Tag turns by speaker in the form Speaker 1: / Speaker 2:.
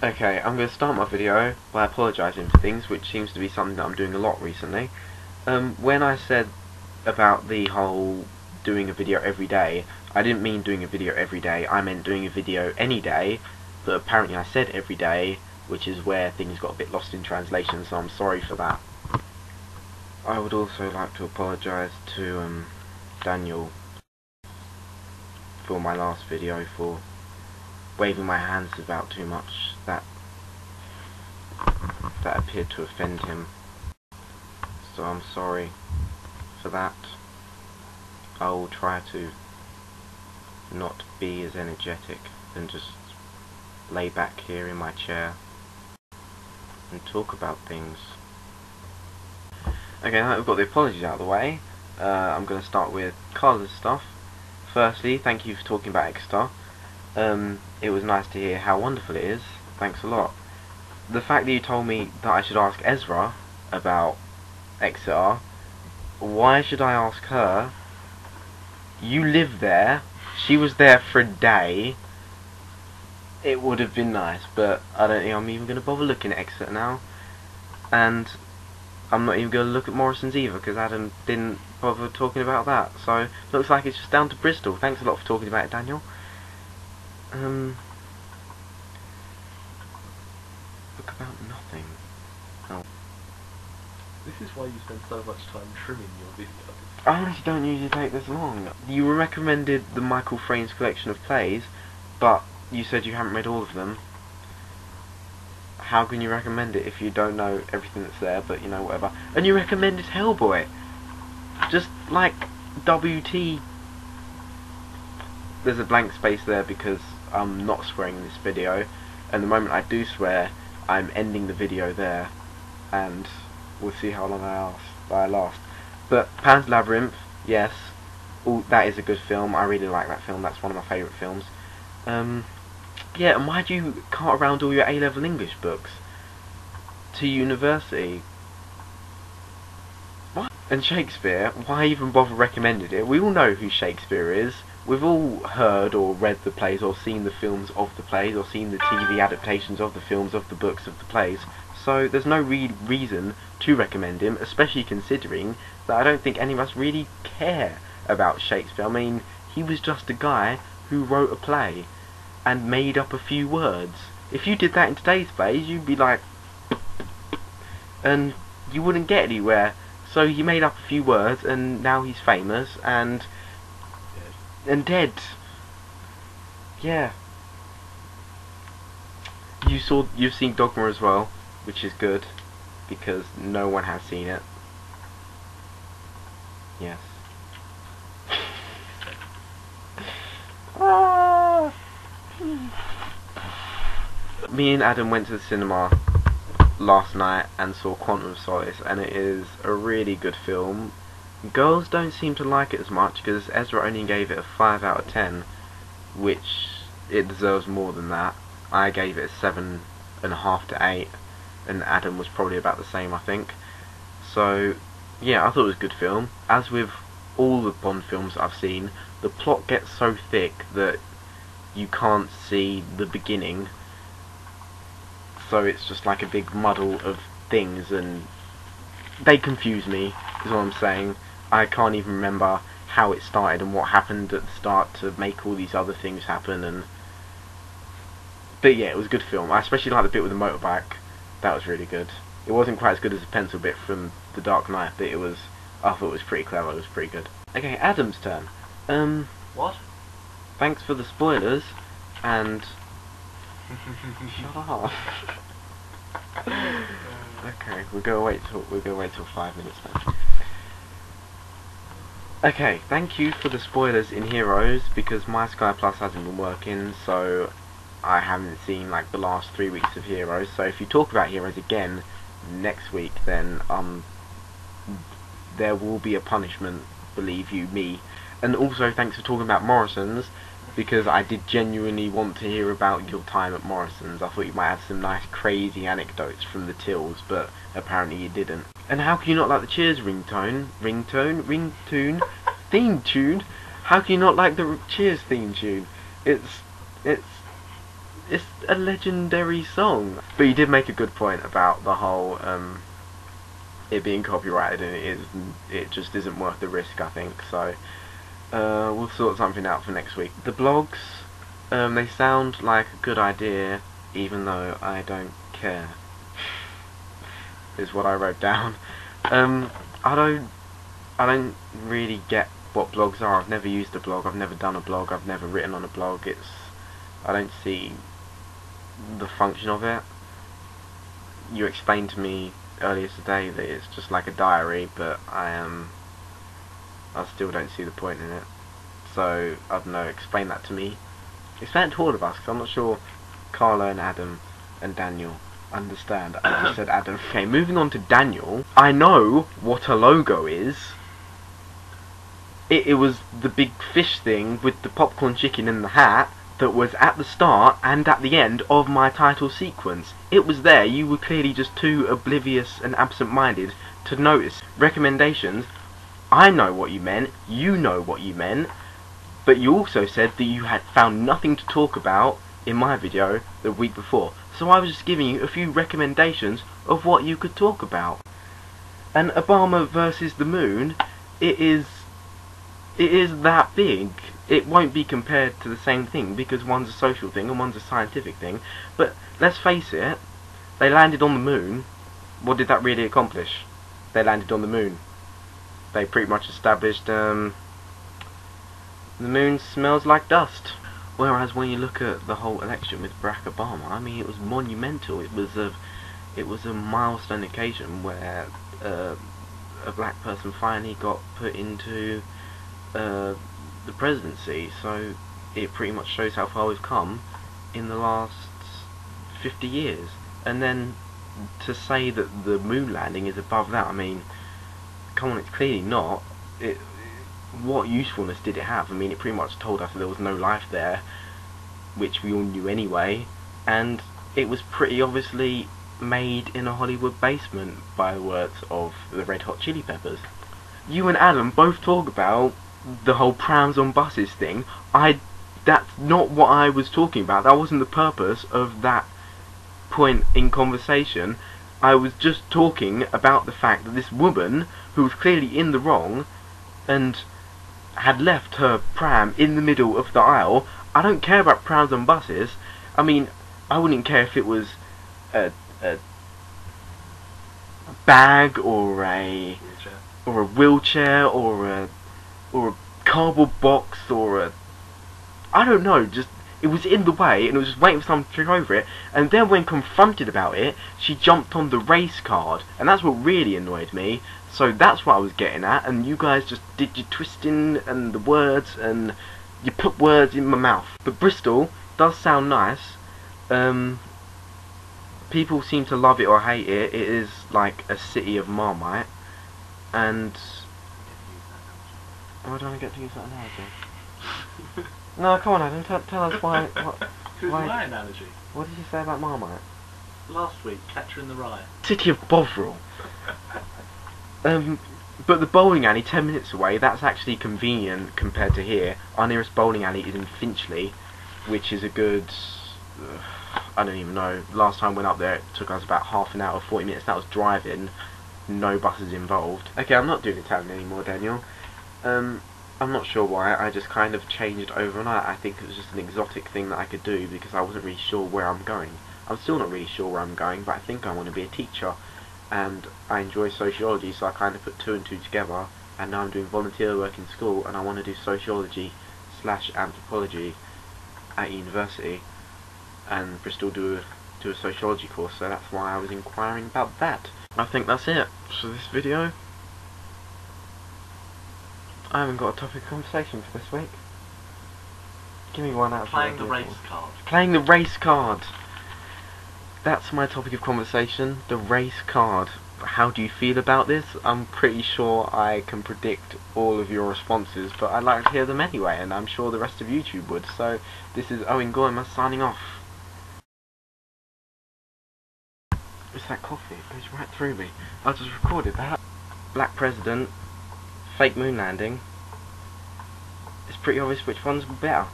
Speaker 1: Okay, I'm going to start my video by apologising for things, which seems to be something that I'm doing a lot recently. When I said about the whole doing a video every day, I didn't mean doing a video every day, I meant doing a video any day, but apparently I said every day, which is where things got a bit lost in translation, so I'm sorry for that. I would also like to apologise to Daniel for my last video for waving my hands about too much. That appeared to offend him, so I'm sorry for that. I will try to not be as energetic and just lay back here in my chair and talk about things. Okay, now that we've got the apologies out of the way, I'm going to start with Carla's stuff. Firstly, thank you for talking about Exeter. It was nice to hear how wonderful it is. Thanks a lot. The fact that you told me that I should ask Ezra about Exeter, why should I ask her? You live there. She was there for a day. It would have been nice, but I don't think I'm even going to bother looking at Exeter now. And I'm not even going to look at Morrison's either, because Adam didn't bother talking about that. So, looks like it's just down to Bristol. Thanks a lot for talking about it, Daniel. Look about nothing. Oh.
Speaker 2: This is why you spend so much time trimming your videos.
Speaker 1: I honestly don't usually take this long. You recommended the Michael Frayn's collection of plays, but you said you haven't read all of them. How can you recommend it if you don't know everything that's there, but you know, whatever. And you recommended Hellboy. Just like WT. There's a blank space there because I'm not swearing in this video, and the moment I do swear, I'm ending the video there, and we'll see how long I last. But Pan's Labyrinth, yes, that is a good film. I really like that film. That's one of my favourite films. Yeah, and why do you cart around all your A-level English books to university? What? And Shakespeare, why even bother recommending it? We all know who Shakespeare is. We've all heard or read the plays or seen the films of the plays or seen the TV adaptations of the films of the books of the plays. So there's no reason to recommend him, especially considering that I don't think any of us really care about Shakespeare. I mean, he was just a guy who wrote a play and made up a few words. If you did that in today's plays, you'd be like, and you wouldn't get anywhere. So he made up a few words, and now he's famous and dead. Yeah. You've seen Dogma as well, which is good because no one has seen it. Yes. Me and Adam went to the cinema last night and saw Quantum of Solace, and it is a really good film. Girls don't seem to like it as much because Ezra only gave it a 5 out of 10, which it deserves more than that. I gave it a 7.5 to 8, and Adam was probably about the same, I think. So yeah, I thought it was a good film. As with all the Bond films I've seen, the plot gets so thick that you can't see the beginning, so it's just like a big muddle of things, and they confuse me, is what I'm saying. I can't even remember how it started and what happened at the start to make all these other things happen. But yeah, it was a good film. I especially like the bit with the motorbike. That was really good. It wasn't quite as good as the pencil bit from The Dark Knight, but I thought it was pretty clever. It was pretty good. Okay, Adam's turn.
Speaker 2: What?
Speaker 1: Thanks for the spoilers, and shut up. Okay, we'll go wait till 5 minutes then. Okay, thank you for the spoilers in Heroes, because my Sky Plus hasn't been working, so I haven't seen like the last 3 weeks of Heroes. So if you talk about Heroes again next week, then there will be a punishment, believe you me. And also thanks for talking about Morrison's, because I did genuinely want to hear about your time at Morrison's. I thought you might have some nice crazy anecdotes from the tills, but apparently you didn't. And how can you not like the Cheers theme tune? How can you not like the Cheers theme tune? It's it's a legendary song. But you did make a good point about the whole it being copyrighted, and it just isn't worth the risk, I think. So we'll sort something out for next week. The blogs, they sound like a good idea, even though I don't care. Is what I wrote down. I don't really get what blogs are. I've never used a blog. I've never done a blog. I've never written on a blog. I don't see the function of it. You explained to me earlier today that it's just like a diary, but I still don't see the point in it. So I don't know. Explain that to me. Explain it to all of us, because I'm not sure Carla and Adam and Daniel understand. I just said Adam. Okay, moving on to Daniel. I know what a logo is. It was the big fish thing with the popcorn chicken in the hat that was at the start and at the end of my title sequence. It was there. You were clearly just too oblivious and absent-minded to notice. Recommendations. I know what you meant. You know what you meant. But you also said that you had found nothing to talk about in my video the week before. So I was just giving you a few recommendations of what you could talk about. And Obama versus the moon, it is that big. It won't be compared to the same thing because one's a social thing and one's a scientific thing. But let's face it, they landed on the moon. What did that really accomplish? They landed on the moon. They pretty much established the moon smells like dust. Whereas when you look at the whole election with Barack Obama, I mean, it was monumental. It was a milestone occasion where a black person finally got put into the presidency. So it pretty much shows how far we've come in the last 50 years. And then to say that the moon landing is above that, I mean, come on, it's clearly not. What usefulness did it have? I mean, it pretty much told us that there was no life there, which we all knew anyway, and it was pretty obviously made in a Hollywood basement, by the words of the Red Hot Chili Peppers. You and Adam both talk about the whole prams on buses thing. That's not what I was talking about. That wasn't the purpose of that point in conversation. I was just talking about the fact that this woman, who was clearly in the wrong, and had left her pram in the middle of the aisle. I don't care about prams on buses. I mean, I wouldn't care if it was a bag or a wheelchair or a cardboard box or I don't know. Just it was in the way and it was just waiting for someone to trip over it. And then when confronted about it, she jumped on the race card, and that's what really annoyed me. So that's what I was getting at, and you guys just did your twisting and the words, and you put words in my mouth. But Bristol does sound nice. People seem to love it or hate it. It is like a city of Marmite, and why don't I get to use that analogy? No, come on, Adam. Tell us why.
Speaker 2: Who's my analogy?
Speaker 1: What did you say about Marmite?
Speaker 2: Last week, Catcher in the Rye.
Speaker 1: City of Bovril. But the bowling alley 10 minutes away, that's actually convenient compared to here. Our nearest bowling alley is in Finchley, which is a good, I don't even know, last time I went up there it took us about half an hour, 40 minutes, that was driving, no buses involved. Okay, I'm not doing Italian anymore, Daniel. I'm not sure why, I just kind of changed overnight. I think it was just an exotic thing that I could do because I wasn't really sure where I'm going. I'm still not really sure where I'm going, but I think I want to be a teacher. And I enjoy sociology, so I kind of put two and two together, and now I'm doing volunteer work in school, and I want to do sociology/anthropology at university, and Bristol do a sociology course, so that's why I was inquiring about that. I think that's it for this video. I haven't got a topic of conversation for this week. Give me one out of
Speaker 2: Playing the race card.
Speaker 1: Playing the race card. That's my topic of conversation, the race card. How do you feel about this? I'm pretty sure I can predict all of your responses, but I'd like to hear them anyway, and I'm sure the rest of YouTube would. So, this is Owen Goymer signing off. It's that coffee, it goes right through me. I just recorded that. Black President, fake moon landing. It's pretty obvious which one's better.